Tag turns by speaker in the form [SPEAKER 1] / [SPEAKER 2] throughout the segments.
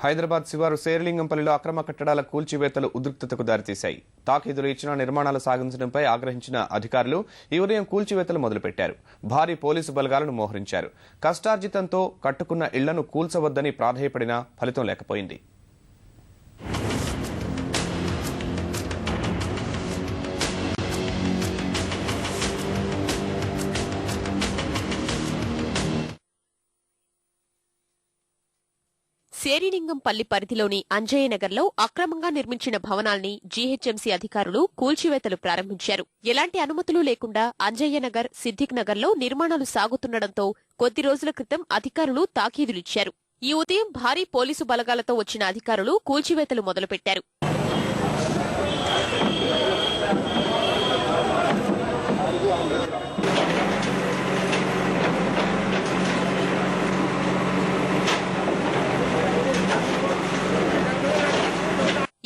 [SPEAKER 1] హైదరాబాద్ శివారు శేరిలింగంపల్లిలో అక్రమ కట్టడాల కూల్చివేతలు ఉద్రిక్తతకు దారితీశాయి. తాకీదులు ఇచ్చిన నిర్మాణాలు సాగించడంపై ఆగ్రహించిన అధికారులు ఈ ఉదయం కూల్చివేతలు మొదలుపెట్టారు. భారీ పోలీసు బలగాలను మోహరించారు. కష్టార్జితంతో కట్టుకున్న ఇళ్లను కూల్చవద్దని ప్రాధేయపడినా ఫలితం లేకపోయింది.
[SPEAKER 2] శేరిలింగంపల్లి పరిధిలోని అంజయ్యనగర్లో అక్రమంగా నిర్మించిన భవనాల్ని జీహెచ్ఎంసీ అధికారులు కూల్చివేతలు ప్రారంభించారు. ఎలాంటి అనుమతులు లేకుండా అంజయ్యనగర్, సిద్దిక్ నగర్లో నిర్మాణాలు సాగుతుండటంతో కొద్ది రోజుల క్రితం అధికారులు తాకీదులిచ్చారు. ఈ ఉదయం భారీ పోలీసు బలగాలతో వచ్చిన అధికారులు కూల్చివేతలు మొదలుపెట్టారు.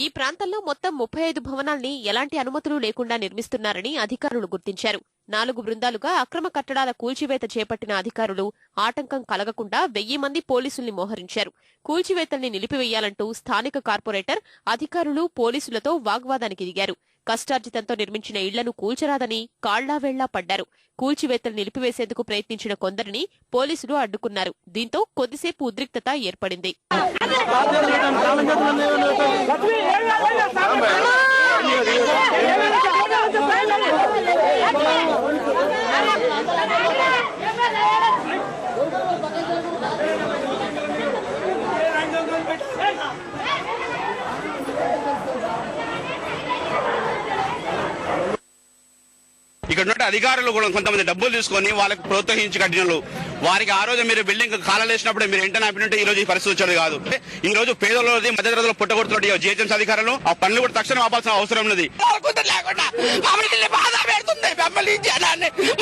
[SPEAKER 2] ఈ ప్రాంతంలో మొత్తం 35 భవనాల్ని ఎలాంటి అనుమతులు లేకుండా నిర్మిస్తున్నారని అధికారులు గుర్తించారు. 4 బృందాలుగా అక్రమ కట్టడాల కూల్చివేత చేపట్టిన అధికారులు ఆటంకం కలగకుండా 1000 మంది పోలీసుల్ని మోహరించారు. కూల్చివేతల్ని నిలిపివేయాలంటూ స్థానిక కార్పొరేటర్ అధికారులు పోలీసులతో వాగ్వాదానికి దిగారు. కష్టార్జితంతో నిర్మించిన ఇళ్లను కూల్చరాదని కాళ్లావేళ్లా పడ్డారు. కూల్చివేతలు నిలిపివేసేందుకు ప్రయత్నించిన కొందరిని పోలీసులు అడ్డుకున్నారు. దీంతో కొద్దిసేపు ఉద్రిక్తత ఏర్పడింది.
[SPEAKER 3] ఇక్కడ ఉన్న అధికారులు కూడా కొంతమంది డబ్బులు తీసుకొని వాళ్ళకి ప్రోత్సహించి కట్టినలు వారికి ఆ రోజు మీరు బిల్డింగ్ కాలేసినప్పుడు మీరు వెంటనే ఆపినట్టు ఈ రోజు ఈ పరిస్థితి వచ్చేది కాదు. ఈ రోజు పేదలది మధ్యతరగతిలో పుట్టగొడుతున్న జీహెచ్ఎంసీ అధికారులు ఆ పనులు కూడా తక్షణం ఆపాల్సిన అవసరం ఉన్నది.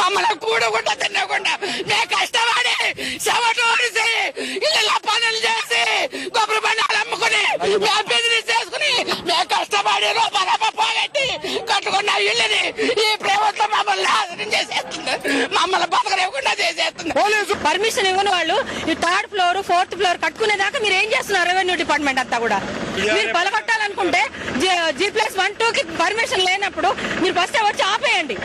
[SPEAKER 4] మమ్మల్ని కూడకుండా తినకుండా మేము కష్టపడి పనులు చేసి కొబ్బరి బండాలు అమ్ముకుని బిజినెస్ చేసుకుని మేము కష్టపడి పోగొట్టి కట్టుకున్న ఇల్లుని ఈ ప్రభుత్వం మమ్మల్ని నాశనం చేసేస్తుంది. మమ్మల్ని బతకలేకుండా చేసేస్తుంది.
[SPEAKER 5] పోలీసు పర్మిషన్ ఇవ్వని వాళ్ళు ఈ 3rd ఫ్లోర్ 4th ఫ్లోర్ కట్టుకునేదాకా మీరు ఏం చేస్తున్నారు? రెవెన్యూ డిపార్ట్మెంట్ అంతా కూడా మీరు పలగొట్టాలనుకుంటే G+1, 2కి పర్మిషన్ లేనప్పుడు మీరు ఫస్ట్ వచ్చి ఆపేయండి.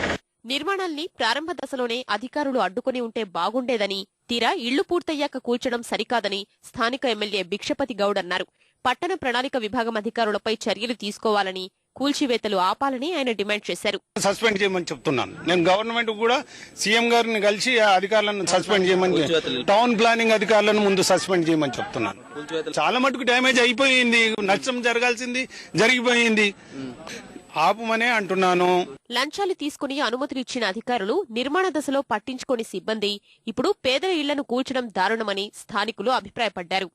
[SPEAKER 2] నిర్మాణాల్ని ప్రారంభ దశలోనే అధికారులు అడ్డుకుని ఉంటే బాగుండేదని, తీరా ఇళ్లు పూర్తయ్యాక కూల్చడం సరికాదని స్థానిక ఎమ్మెల్యే భిక్షపతి గౌడ్ అన్నారు. పట్టణ ప్రణాళిక విభాగం అధికారులపై చర్యలు తీసుకోవాలని, కూల్చివేతలు ఆపాలని ఆయన డిమాండ్ చేశారు.
[SPEAKER 6] సస్పెండ్ చేయమని చెప్తున్నాను. నేను గవర్నమెంట్ కూడా సీఎం గారిని కలిసి ఆ అధికారులను సస్పెండ్ చేయమని, టౌన్ ప్లానింగ్ అధికారులను ముందు సస్పెండ్ చేయమని చెప్తున్నాను. చాలా మటుకు డ్యామేజ్ అయిపోయింది, నష్టం జరగాల్సింది జరిగిపోయింది, ఆపుమనే అంటున్నాను.
[SPEAKER 2] లంచాలు తీసుకుని అనుమతులు ఇచ్చిన అధికారులు నిర్మాణ దశలో పట్టించుకోని సిబ్బంది ఇప్పుడు పేదల ఇళ్లను కూల్చడం దారుణమని స్థానికులు అభిప్రాయపడ్డారు.